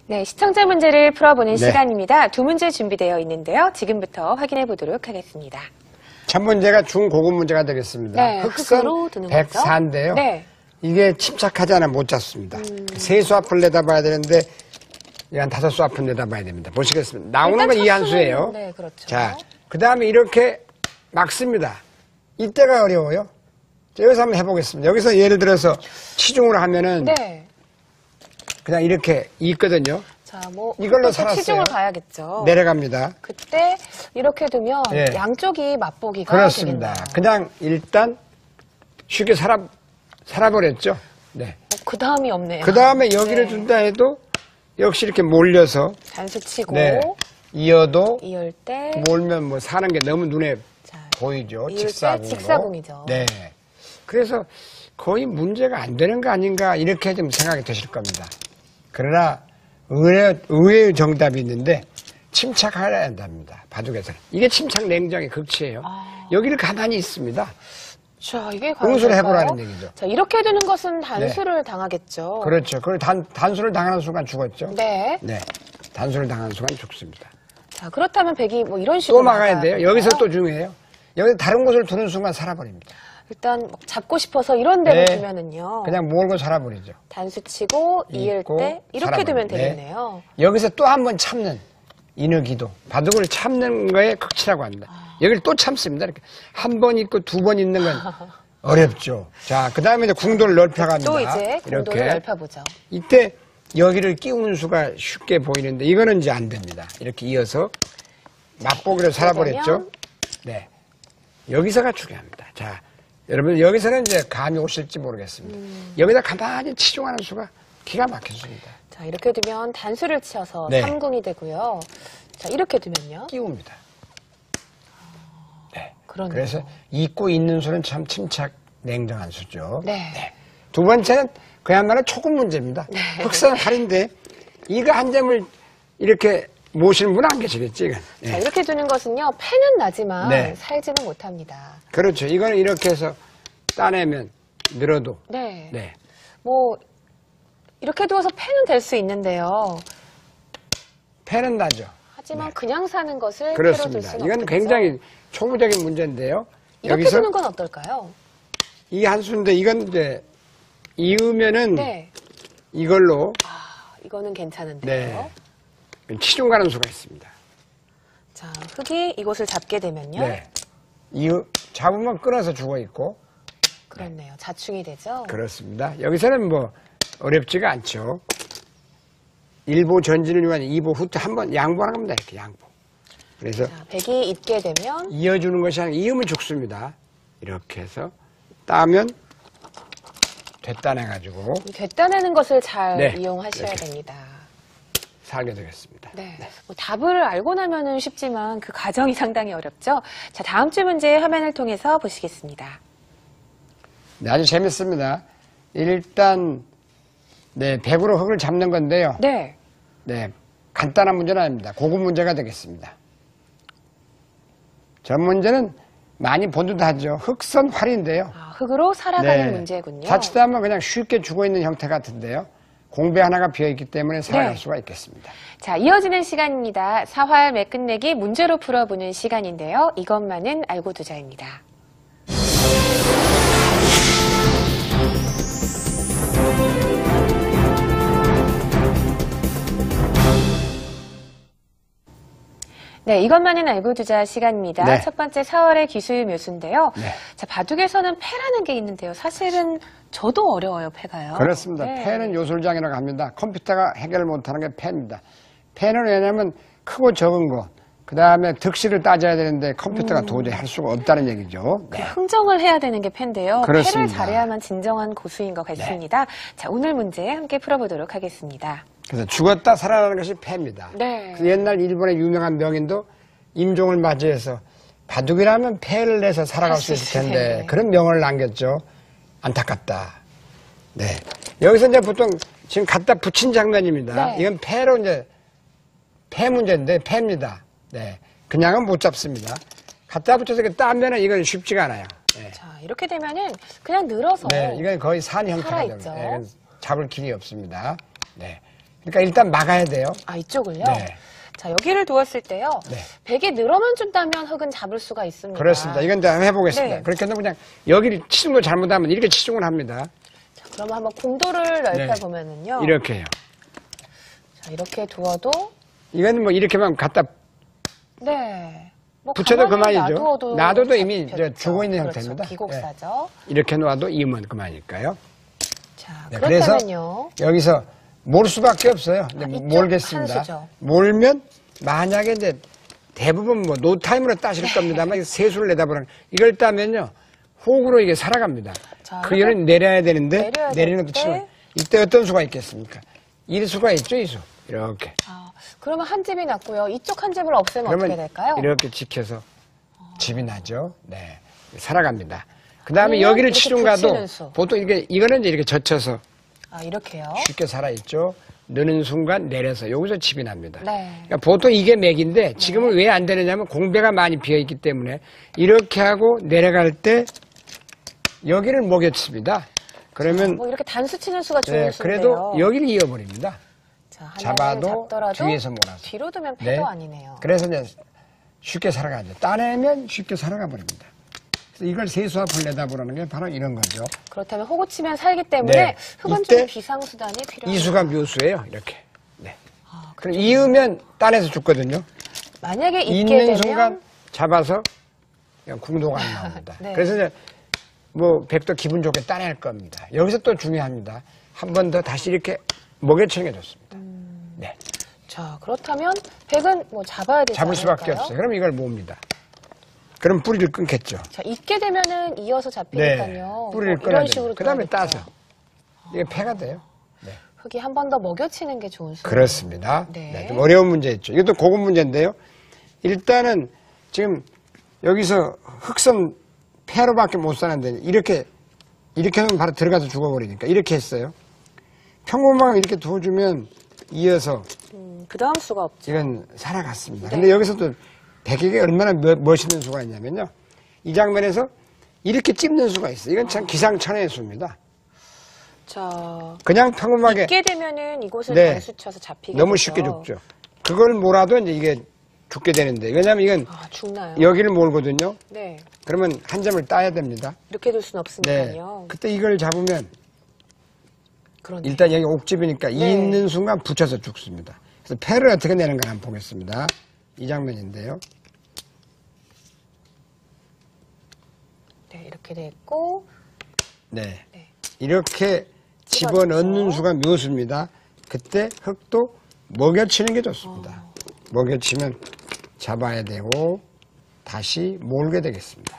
네, 시청자 문제를 풀어보는 네. 시간입니다. 두 문제 준비되어 있는데요. 지금부터 확인해 보도록 하겠습니다. 첫 문제가 중고급 문제가 되겠습니다. 네, 흑선 흑으로 드는 104인데요. 네. 이게 침착하지 않아 못 잡습니다. 세 수 앞을 내다봐야 되는데 한 5수 앞을 내다봐야 됩니다. 보시겠습니다. 나오는 건 이 한 수예요. 네, 그렇죠. 자, 그 다음에 이렇게 막습니다. 이때가 어려워요. 자, 여기서 한번 해보겠습니다. 여기서 예를 들어서 치중으로 하면은 네. 그냥 이렇게 있거든요. 자, 뭐 이걸로 또 살았어요. 치중을 가야겠죠. 내려갑니다. 그때 이렇게 두면 네. 양쪽이 맛보기가 그렇습니다. 되겠네요. 그냥 일단 쉽게 살아버렸죠. 네. 그 다음이 없네요. 그 다음에 여기를 네. 준다 해도 역시 이렇게 몰려서 단수 치고 네. 이어도 이을 때 몰면 뭐 사는 게 너무 눈에 자, 보이죠. 이을 때 직사공으로. 직사공이죠. 네. 그래서 거의 문제가 안 되는 거 아닌가 이렇게 좀 생각이 드실 겁니다. 그러나 의외의 정답이 있는데 침착해야 한답니다. 바둑에서는. 이게 침착 냉정의 극치예요. 여기를 가만히 있습니다. 자, 이게 과연 응수를 될까요? 해보라는 얘기죠. 자, 이렇게 되는 것은 단수를 당하겠죠. 그렇죠. 그걸 단수를 당하는 순간 죽었죠. 네. 네. 단수를 당하는 순간 죽습니다. 자, 그렇다면 백이 뭐 이런 식으로 또 막아야 돼요. 나가야 여기서 될까요? 또 중요해요. 여기 다른 곳을 두는 순간 살아버립니다. 일단 뭐 잡고 싶어서 이런 데를 네. 두면은요. 그냥 몰고 살아버리죠. 단수 치고 이을 있고 때 이렇게 두면 살아버리네. 되겠네요. 여기서 또 한 번 참는 인어기도. 바둑을 참는 거에 극치라고 합니다. 여기를 또 참습니다. 이렇게 한 번 있고 두 번 있는 건 어렵죠. 자, 그 다음에 이제 궁도를 넓혀갑니다. 또 이제 공도를 이렇게. 넓혀보죠. 이때 여기를 끼우는 수가 쉽게 보이는데 이거는 이제 안 됩니다. 이렇게 이어서 맛보기로 살아버렸죠. 네. 여기서가 중요합니다. 자, 여러분 여기서는 이제 감이 오실지 모르겠습니다. 여기다 가만히 치중하는 수가 기가 막혔습니다. 자, 이렇게 두면 단수를 치어서 네. 3궁이 되고요. 자, 이렇게 두면요. 끼웁니다. 네. 그러네요. 그래서 잊고 있는 수는 참 침착 냉정한 수죠. 네. 두 번째는 그야말로 초급 문제입니다. 흑선 할인데 이거 한 점을 이렇게 모시는 분은 안 계시겠지, 이건. 네. 자, 이렇게 두는 것은요. 패는 나지만 네. 살지는 못합니다. 그렇죠. 이거는 이렇게 해서 따내면 늘어도. 네. 네. 뭐 이렇게 두어서 패는 될 수 있는데요. 패는 나죠. 하지만 네. 그냥 사는 것을 패로 둘 그렇습니다. 수는 이건 없겠죠. 굉장히 초보적인 문제인데요. 이렇게 여기서 두는 건 어떨까요? 이 한 수인데 이건 이제 이으면은 네. 이걸로 이거는 괜찮은데요. 네. 치중 가는 수가 있습니다. 자, 흑이 이곳을 잡게 되면요. 네. 잡으면 끊어서 죽어 있고 그렇네요. 자충이 되죠. 그렇습니다. 여기서는 뭐 어렵지가 않죠. 1보 전진을 위한 2보 후퇴 한번 양보하는 겁니다. 이렇게 양보. 그래서 자, 백이 있게 되면 이어주는 것이 아니라 이으면 죽습니다. 이렇게 해서 따면 됐다내가지고 되따내는 것을 잘 네, 이용하셔야 이렇게. 됩니다. 살게 되겠습니다. 네. 뭐 답을 알고 나면은 쉽지만 그 과정이 상당히 어렵죠. 자, 다음 주 문제 화면을 통해서 보시겠습니다. 네, 아주 재밌습니다. 일단 네, 100으로 흙을 잡는 건데요. 네. 네, 간단한 문제는 아닙니다. 고급 문제가 되겠습니다. 전 문제는 많이 본 듯 하죠. 흑선 활인데요. 아, 흙으로 살아가는 문제군요. 자칫하면 그냥 쉽게 죽어있는 형태 같은데요. 공배 하나가 비어있기 때문에 살아갈 네. 수가 있겠습니다. 자, 이어지는 시간입니다. 사활 매끝내기 문제로 풀어보는 시간인데요. 이것만은 알고 두자입니다. 네, 이것만은 알고 두자 시간입니다. 네. 첫 번째 4월의 기술 묘수인데요. 네. 자, 바둑에서는 패라는 게 있는데요. 사실은 저도 어려워요, 패가요. 그렇습니다. 네. 패는 요술장이라고 합니다. 컴퓨터가 해결 못하는 게 패입니다. 패는 왜냐하면 크고 적은 거, 그 다음에 득실을 따져야 되는데 컴퓨터가 도저히 할 수가 없다는 얘기죠. 네. 흥정을 해야 되는 게 패인데요. 그렇습니다. 패를 잘해야만 진정한 고수인 것 같습니다. 자, 오늘 문제 함께 풀어보도록 하겠습니다. 그래서 죽었다 살아나는 것이 패입니다. 네. 그래서 옛날 일본의 유명한 명인도 임종을 맞이해서 바둑이라면 패를 내서 살아갈 수 있을 텐데 네. 그런 명언을 남겼죠. 안타깝다. 네. 여기서 이제 보통 지금 갖다 붙인 장면입니다. 네. 이건 패로 이제 패 문제인데 패입니다. 네. 그냥은 못 잡습니다. 갖다 붙여서 이렇게 따면은 이건 쉽지가 않아요. 네. 자, 이렇게 되면은 그냥 늘어서 네. 이건 거의 산 형태가 살아있죠. 됩니다. 네, 이건 잡을 길이 없습니다. 네. 그러니까 일단 막아야 돼요. 아, 이쪽을요? 네. 자, 여기를 두었을 때요. 네. 백에 늘어만 준다면 흙은 잡을 수가 있습니다. 그렇습니다. 이건 이제 한번 해보겠습니다. 네. 그렇게 해서 그냥 여기를 치중도 잘못하면 이렇게 치중을 합니다. 자, 그러면 한번 공도를 넓혀보면은요. 이렇게 해요. 자, 이렇게 두어도. 이건 뭐 이렇게만 갖다 네. 뭐 붙여도 가만히 그만이죠. 놔둬도 이미 잡혔죠. 죽어 있는 그렇죠. 형태입니다. 기곡사죠. 이렇게 놓아도 이으면 그만일까요? 자, 네, 그래서 그렇다면요. 여기서 몰 수밖에 없어요. 이제 이쪽 몰겠습니다. 한 수죠. 몰면 만약에 이제 대부분 뭐 노타임으로 따실 겁니다만 세수를 내다보는 이걸 따면요 호흡으로 이게 살아갑니다. 자, 그 열은 내려야 되는데 내려야 내리는 될 것도 때. 치면 이때 어떤 수가 있겠습니까? 일수가 있죠, 이수. 이렇게. 아, 그러면 한 집이 났고요. 이쪽 한 집을 없애면 어떻게 될까요? 이렇게 지켜서 집이 나죠. 네. 살아갑니다. 그 다음에 아니면 여기를 이렇게 치중 가도 붙이는 수. 보통 이거는 이제 이렇게 젖혀서 아, 이렇게요. 쉽게 살아있죠. 느는 순간 내려서 여기서 집이 납니다. 네. 그러니까 보통 이게 맥인데 지금은 왜 안 되느냐면 공배가 많이 비어있기 때문에 이렇게 하고 내려갈 때 여기를 목여칩니다. 그러면 뭐 이렇게 단수 치는 수가 좋은 네, 수인데요. 그래도 여기를 이어버립니다. 자, 하나를 잡아도 잡더라도 뒤에서 몰아서. 뒤로 두면 패도 네. 아니네요. 그래서 이제 쉽게 살아가죠. 따내면 쉽게 살아가 버립니다. 그래서 이걸 세수압을 내다보라는 게 바로 이런 거죠. 그렇다면 호구 치면 살기 때문에 네. 흙은 이때 좀 비상수단이 필요합니다. 이수가 묘수예요. 이렇게. 네. 아, 그럼 이으면 따내서 죽거든요. 만약에 있게 있는 되면 순간 잡아서 그냥 궁도가 안 나옵니다. 네. 그래서 이제 뭐 백도 기분 좋게 따낼 겁니다. 여기서 또 중요합니다. 한 번 더 다시 이렇게 먹여치는 게 좋습니다. 네. 자, 그렇다면 백은 뭐 잡아야 되지 잡을 수밖에 않을까요? 없어요. 그럼 이걸 모읍니다. 그럼 뿌리를 끊겠죠. 자, 있게 되면은 이어서 잡히니까요. 뿌리를 뭐 끊어야 이런 돼요. 식으로 그 다음에 둬야겠죠. 따서. 이게 폐가 돼요. 네. 흙이 한 번 더 먹여치는 게 좋은 수. 그렇습니다. 네. 네, 좀 어려운 문제였죠. 이것도 고급 문제인데요. 일단은 지금 여기서 흑선 폐로밖에 못 사는데 이렇게 하면 바로 들어가서 죽어버리니까 이렇게 했어요. 평범하게 이렇게 두어주면 이어서 그 다음 수가 없죠. 이건 살아갔습니다. 네. 근데 여기서도 백에게 얼마나 멋있는 수가 있냐면요. 이 장면에서 이렇게 찝는 수가 있어요. 이건 참 기상천외의 수입니다. 자, 그냥 평범하게 있게 되면은 이곳을 네. 단수 쳐서 잡히게 너무 되죠. 쉽게 죽죠. 그걸 몰아도 이제 이게 죽게 되는데 왜냐하면 이건 아, 죽나요? 여기를 몰거든요. 네. 그러면 한 점을 따야 됩니다. 이렇게 둘 수는 네. 없으니까요. 그때 이걸 잡으면 그러네요. 일단 여기 옥집이니까 네. 이 있는 순간 붙여서 죽습니다. 그래서 패를 어떻게 내는가 한번 보겠습니다. 이 장면인데요. 네, 이렇게 됐고. 네. 네. 이렇게 집어넣죠. 집어넣는 수가 묘수입니다. 그때 흙도 먹여치는 게 좋습니다. 먹여치면 잡아야 되고 다시 몰게 되겠습니다.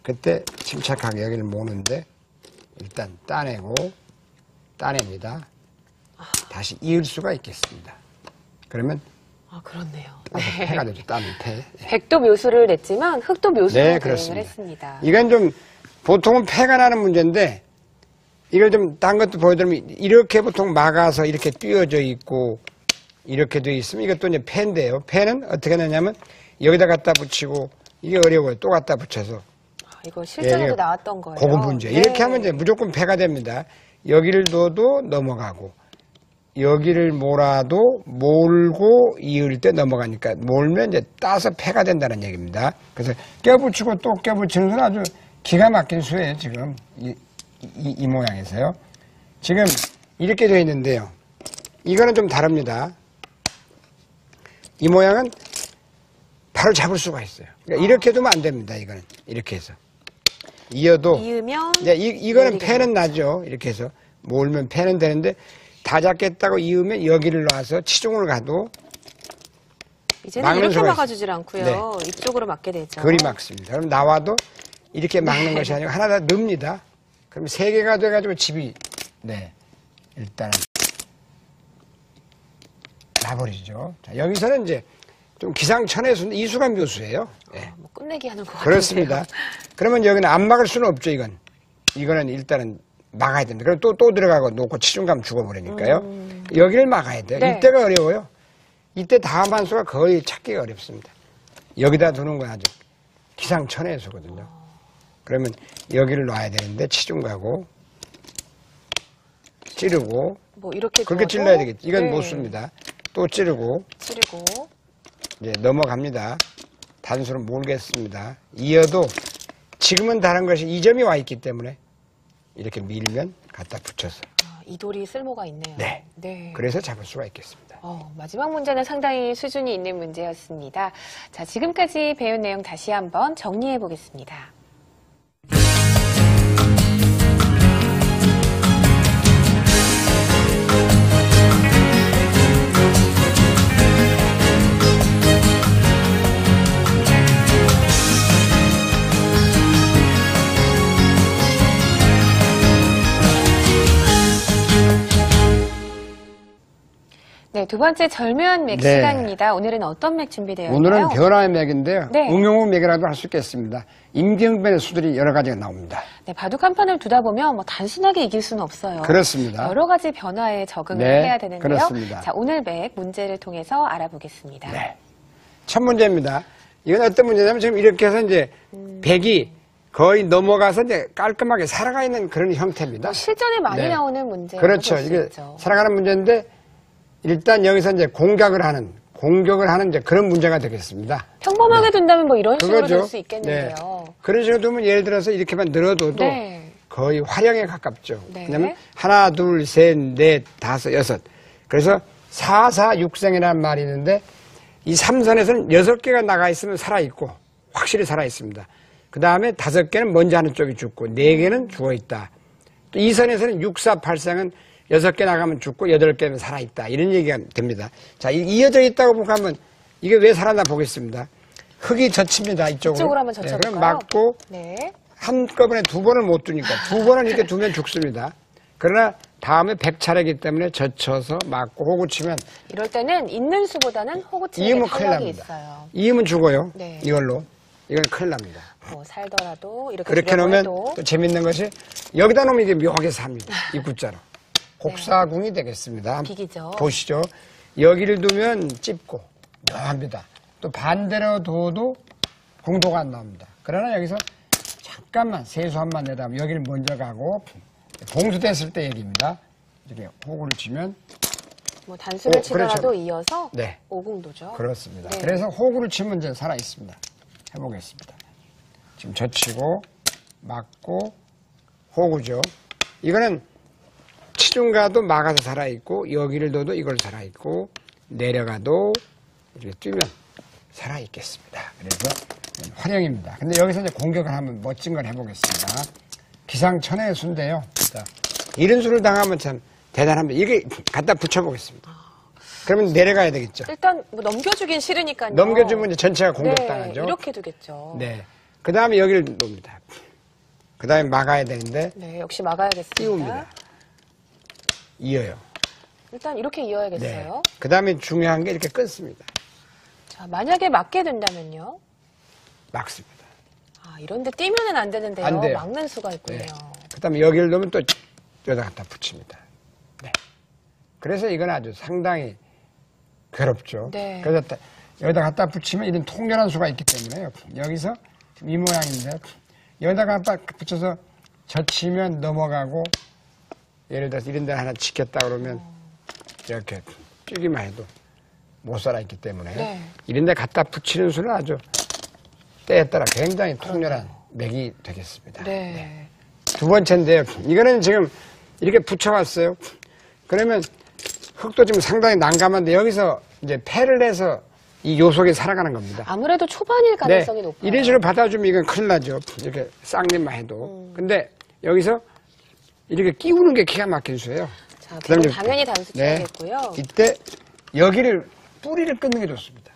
그때 침착하게 여기를 모는데 일단 따냅니다. 다시 이을 수가 있겠습니다. 그러면 아, 그렇네요. 패가 되죠. 따는 패. 백도 묘수를 냈지만 흙도 묘수로 네, 대응을 그렇습니다. 했습니다. 이건 좀 보통은 패가 나는 문제인데 이걸 좀 딴 것도 보여드리면 이렇게 보통 막아서 이렇게 띄어져 있고 이렇게 돼 있으면 이것도 이제 패인데요. 패는 어떻게 하냐면 여기다 갖다 붙이고 이게 어려워요. 또 갖다 붙여서 아, 이거 실전에도 이게 나왔던 거예요. 고급 문제. 네. 이렇게 하면 이제 무조건 패가 됩니다. 여기를 둬도 넘어가고 여기를 몰아도 몰고 이을 때 넘어가니까 몰면 이제 따서 패가 된다는 얘기입니다. 그래서 껴붙이고 또 껴붙이는 건 아주 기가 막힌 수예요. 지금 이 모양에서요. 지금 이렇게 되어 있는데요. 이거는 좀 다릅니다. 이 모양은 바로 잡을 수가 있어요. 그러니까 이렇게 두면 안 됩니다. 이거는 이렇게 해서 이어도 이으면 이제 이거는 내리게 패는 나죠. 이렇게 해서 몰면 패는 되는데 다 잡겠다고 이으면 여기를 놔서 치중을 가도 이제는 막는 이렇게 수가 막아주질 않고요. 이쪽으로 막게 되죠. 그리 막습니다. 그럼 나와도 이렇게 막는 것이 아니고 하나 다 넣습니다. 그럼 세 개가 돼가지고 집이 일단은 나버리죠. 자, 여기서는 이제 좀 기상천외수인데 이수가 묘수예요. 네. 뭐 끝내기 하는 것 같아요. 그렇습니다. 그러면 여기는 안 막을 수는 없죠, 이건. 이거는 일단은 막아야 됩니다. 그럼 또 들어가고 놓고 치중감 죽어버리니까요. 여기를 막아야 돼요. 네. 이때가 어려워요. 이때 다음 한 수가 거의 찾기가 어렵습니다. 여기다 두는 건 아주 기상천외수거든요. 그러면 여기를 놔야 되는데 치중 가고 찌르고 뭐 이렇게 그렇게 두어도? 찔러야 되겠지. 이건 네. 못 씁니다. 또 찌르고 찌르고 이제 넘어갑니다. 단수로 몰겠습니다. 이어도 지금은 다른 것이 이 점이 와 있기 때문에 이렇게 밀면 갖다 붙여서 이 돌이 쓸모가 있네요. 네. 그래서 잡을 수가 있겠습니다. 마지막 문제는 상당히 수준이 있는 문제였습니다. 자, 지금까지 배운 내용 다시 한번 정리해 보겠습니다. 네, 두 번째 절묘한 맥 네. 시간입니다. 오늘은 어떤 맥 준비되어 있나요? 오늘은 변화의 맥인데요. 네. 응용의 맥이라도 할 수 있겠습니다. 임기응변의 수들이 여러 가지가 나옵니다. 네, 바둑 한 판을 두다 보면 뭐 단순하게 이길 수는 없어요. 그렇습니다. 여러 가지 변화에 적응을 네, 해야 되는데요. 그렇습니다. 자, 오늘 맥 문제를 통해서 알아보겠습니다. 네. 첫 문제입니다. 이건 어떤 문제냐면 지금 이렇게 해서 이제 백이 거의 넘어가서 이제 깔끔하게 살아가 있는 그런 형태입니다. 실전에 많이 네. 나오는 문제라고 그렇죠. 볼수 이게 있죠. 살아가는 문제인데 일단 여기서 이제 공격을 하는 이제 그런 문제가 되겠습니다. 평범하게 둔다면 뭐 이런 식으로 그거죠. 될 수 있겠는데요. 네. 그런 식으로 두면 예를 들어서 이렇게만 늘어둬도 네. 거의 활용에 가깝죠. 네. 왜냐하면 하나, 둘, 셋, 넷, 다섯, 여섯. 그래서 4, 4, 6생이라는 말이 있는데 이 3선에서는 6개가 나가 있으면 살아있고 확실히 살아있습니다. 그 다음에 5개는 먼저 하는 쪽이 죽고 4개는 죽어있다. 또 2선에서는 6, 4, 8생은 6개 나가면 죽고 8개는 살아있다. 이런 얘기가 됩니다. 자, 이어져 있다고 보면 이게 왜 살아나 보겠습니다. 흙이 젖힙니다. 이쪽으로 한번 젖혀볼까요? 그럼 맞고 네. 한꺼번에 2번을 못 두니까 2번은 이렇게 두면 죽습니다. 그러나 다음에 100차례이기 때문에 젖혀서 맞고 호구 치면 이럴 때는 있는 수보다는 호구 치는 게 이으면 큰일 탄력이 납니다. 있어요. 이으면 죽어요. 네. 이걸로. 이건 큰일 납니다. 뭐 살더라도 이렇게 그렇게 두려고 놓으면 해도 또 재밌는 것이 여기다 놓으면 이게 묘하게 삽니다. 입구자로. 곡사궁이 되겠습니다. 비기죠. 보시죠. 여기를 두면 찝고 묘합니다. 또 반대로 둬도 궁도가 안 나옵니다. 그러나 여기서 잠깐만 세수 한번 내다 여기를 먼저 가고 봉수됐을 때 얘기입니다. 이렇게 호구를 치면 뭐 단수를 치더라도 그렇죠. 이어서 네. 오궁도죠. 그렇습니다. 네. 그래서 호구를 치면 이제 살아 있습니다. 해보겠습니다. 지금 젖히고 맞고 호구죠. 이거는 치중가도 막아서 살아있고 여기를 둬도 이걸 살아있고 내려가도 이렇게 뛰면 살아있겠습니다. 그래서 활용입니다. 근데 여기서 이제 공격을 하면 멋진 걸 해보겠습니다. 기상천외의 수인데요. 자, 이런 수를 당하면 참 대단합니다. 이게 갖다 붙여보겠습니다. 그러면 내려가야 되겠죠. 일단 뭐 넘겨주긴 싫으니까요. 넘겨주면 이제 전체가 공격당하죠. 네, 이렇게 두겠죠. 네. 그 다음에 여기를 놓습니다. 그 다음에 막아야 되는데 네, 역시 막아야겠습니다. 띄웁니다. 이어요. 일단 이렇게 이어야겠어요. 네. 그 다음에 중요한 게 이렇게 끊습니다. 자, 만약에 막게 된다면요. 막습니다. 이런데 뛰면은 안 되는데요. 안 돼요. 막는 수가 있군요. 네. 그 다음에 여기를 놓으면 또 여기다 갖다 붙입니다. 네. 그래서 이건 아주 상당히 괴롭죠. 네. 그래서 여기다 갖다 붙이면 이런 통렬한 수가 있기 때문에요. 여기서 지금 이 모양인데 여기다 갖다 붙여서 젖히면 넘어가고 예를 들어서 이런 데 하나 지켰다 그러면 이렇게 뛰기만 해도 못 살아있기 때문에 네. 이런 데 갖다 붙이는 수는 아주 때에 따라 굉장히 통렬한 맥이 되겠습니다. 네. 두 번째인데요. 이거는 지금 이렇게 붙여왔어요. 그러면 흙도 지금 상당히 난감한데 여기서 이제 패를 내서 이 요속에 살아가는 겁니다. 아무래도 초반일 가능성이 높아요. 이런 식으로 받아주면 이건 큰일 나죠. 이렇게 쌍림만 해도. 근데 여기서 이렇게 끼우는 게 기가 막힌 수예요. 자, 그다음에 그럼 당연히 단수 쳐야겠고요. 이때 여기를 뿌리를 끊는 게 좋습니다.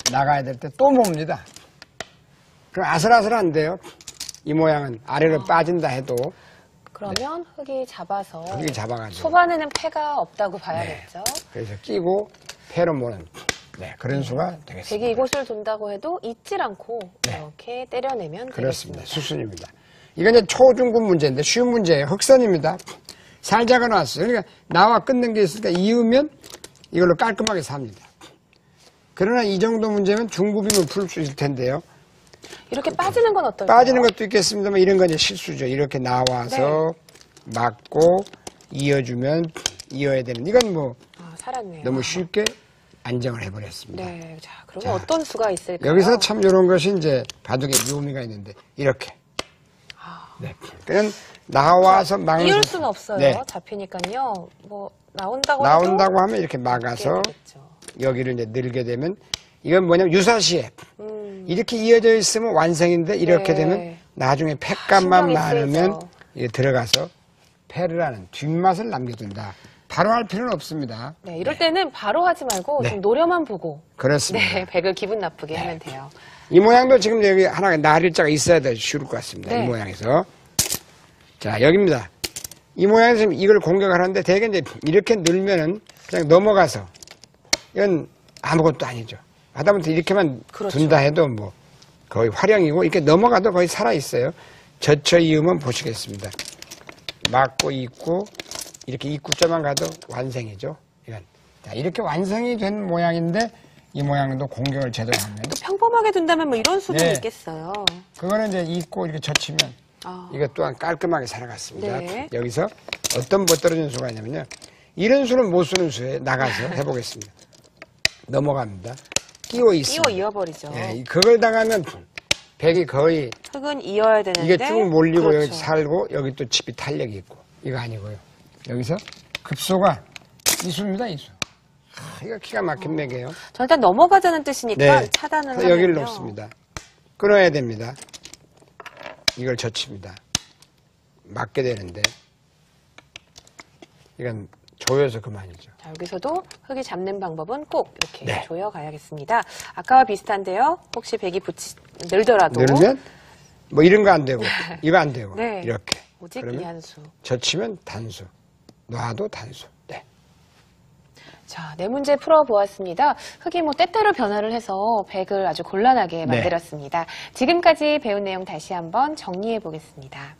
나가야 될 때 또 몹니다. 그럼 아슬아슬한데요. 이 모양은 아래로 빠진다 해도 그러면 흙이 잡아서 흙이 잡아가지고. 초반에는 패가 없다고 봐야겠죠. 그래서 끼고 패로 모는 그런 수가 되겠습니다. 백이 이곳을 돈다고 해도 잊질 않고 네. 이렇게 때려내면 그렇습니다. 되겠습니다. 수순입니다. 이건 이제 초중급 문제인데 쉬운 문제예요. 흑선입니다. 살자가 나왔어요. 그러니까 나와 끊는 게 있으니까 이으면 이걸로 깔끔하게 삽니다. 그러나 이 정도 문제면 중급이면 풀 수 있을 텐데요. 이렇게 빠지는 건 어떨까요? 빠지는 것도 있겠습니다만 이런 건 이제 실수죠. 이렇게 나와서 맞고 이어야 되는, 이건 뭐 아, 살았네요. 너무 쉽게 안정을 해버렸습니다. 네. 자, 그러면 자, 어떤 수가 있을까요? 여기서 참 이런 것이 이제 바둑의 묘미가 있는데, 이렇게. 네. 그냥 나와서 막는. 이을 수는 없어요. 네. 잡히니까요. 뭐, 나온다고 나온다고 하면 이렇게 막아서 막게 되겠죠. 여기를 이제 늘게 되면, 이건 뭐냐면 유사시에 이렇게 이어져 있으면 완성인데, 이렇게 네. 되면 나중에 팩감만 신경이 많으면 쓰이죠. 이게 들어가서 패를 하는 뒷맛을 남겨둔다. 바로 할 필요는 없습니다. 네, 이럴 때는 바로 하지 말고 네. 좀 노려만 보고 그렇습니다. 네, 백을 기분 나쁘게 하면 돼요. 이 모양도 지금 여기 하나가 날일자가 있어야 돼 쉬울 것 같습니다. 네. 이 모양에서. 자, 여기입니다. 이 모양에서 지금 이걸 공격하는데 대개 이제 이렇게 늘면은 그냥 넘어가서 이건 아무것도 아니죠. 하다못해 이렇게만 그렇죠. 둔다 해도 뭐 거의 활용이고 이렇게 넘어가도 거의 살아있어요. 젖혀 이으면 보시겠습니다. 막고 있고 이렇게 입구자만 가도 완성이죠. 이건. 자, 이렇게 완성이 된 모양인데 이 모양도 공격을 제대로 하면 또 평범하게 둔다면 뭐 이런 수도 네. 있겠어요. 그거는 이제 입고 이렇게 젖히면 아, 이것 또한 깔끔하게 살아갔습니다. 네. 여기서 어떤 멋떨어진 수가 있냐면요. 이런 수는 못 쓰는 수에 나가서 해보겠습니다. 넘어갑니다. 끼워 있습니다. 끼워 이어버리죠. 예, 그걸 당하면 백이 거의 흙은 이어야 되는데 이게 쭉 몰리고 그렇죠. 여기 살고 여기 또 칩이 탄력이 있고 이거 아니고요. 여기서 급소가 이수입니다. 이수. 이거 기가 막힌 맥이에요. 저 일단 넘어가자는 뜻이니까 차단을 하면요. 여기를 놓습니다. 끊어야 됩니다. 이걸 젖힙니다. 맞게 되는데 이건 조여서 그만이죠. 자, 여기서도 흙이 잡는 방법은 꼭 이렇게 네. 조여가야겠습니다. 아까와 비슷한데요. 혹시 백이 늘더라도 늘면 뭐 이런 거 안 되고 이거 안 되고 네. 이렇게 오직 그러면 이한수. 젖히면 단수, 놔도 단수. 네. 자, 네 문제 풀어보았습니다. 흙이 뭐 때때로 변화를 해서 백을 아주 곤란하게 만들었습니다. 지금까지 배운 내용 다시 한번 정리해 보겠습니다.